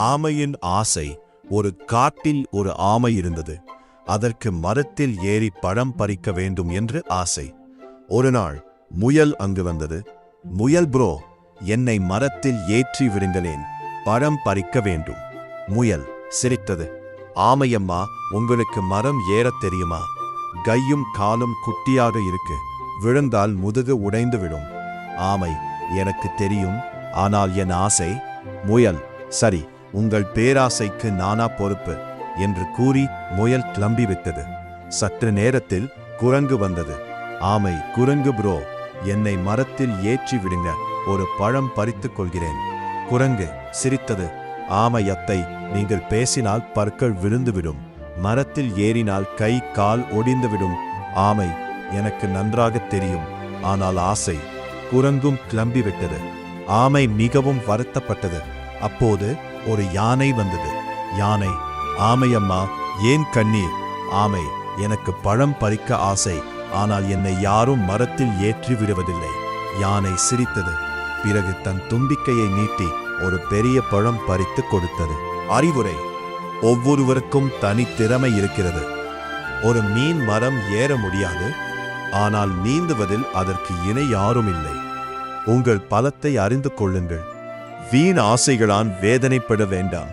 ஆமையின் ஆசை. ஒரு காட்டில் ஒரு ஆமை இருந்தது. அதற்கு மரத்தில் ஏறி பழம் பறிக்க வேண்டும் என்று ஆசை. ஒரு நாள் முயல் அங்கு வந்தது. முயல் ப்ரோ, என்னை மரத்தில் ஏற்றி விடுங்களேன், பழம் பறிக்க வேண்டும். முயல் சிரித்தது. ஆமையம்மா, உங்களுக்கு மரம் ஏறத் தெரியுமா? கையும் காலும் குட்டியாக இருக்கு, விழுந்தால் முதுகு உடைந்து விடும். ஆமை, எனக்கு தெரியும், ஆனால் என் ஆசை. முயல், சரி, உங்கள் பேராசைக்கு நானா பொறுப்பு என்று கூறி முயல் கிளம்பிவிட்டது. சற்று நேரத்தில் குரங்கு வந்தது. ஆமை, குரங்கு ப்ரோ, என்னை மரத்தில் ஏற்றி விடுங்க, ஒரு பழம் பறித்துக் கொள்கிறேன். குரங்கு சிரித்தது. ஆமை அத்தை, நீங்கள் பேசினால் பற்கள் விழுந்துவிடும், மரத்தில் ஏறினால் கை கால் ஒடிந்துவிடும். ஆமை, எனக்கு நன்றாக தெரியும், ஆனால் ஆசை. குரங்கும் கிளம்பிவிட்டது. ஆமை மிகவும் வருத்தப்பட்டது. அப்போது ஒரு யானை வந்தது. யானை, ஆமையம்மா, ஏன் கண்ணீர்? ஆமை, எனக்கு பழம் பறிக்க ஆசை, ஆனால் என்னை யாரும் மரத்தில் ஏற்றி விடுவதில்லை. யானை சிரித்தது. பிறகு தன் தும்பிக்கையை நீட்டி ஒரு பெரிய பழம் பறித்து கொடுத்தது. அறிவுரை: ஒவ்வொருவருக்கும் தனித்திறமை இருக்கிறது. ஒரு மீன் மரம் ஏற முடியாது, ஆனால் நீந்துவதில் அதற்கு இணை யாரும் இல்லை. உங்கள் பலத்தை அறிந்து கொள்ளுங்கள். வீண் ஆசைகளால் வேதனைப்பட வேண்டாம்.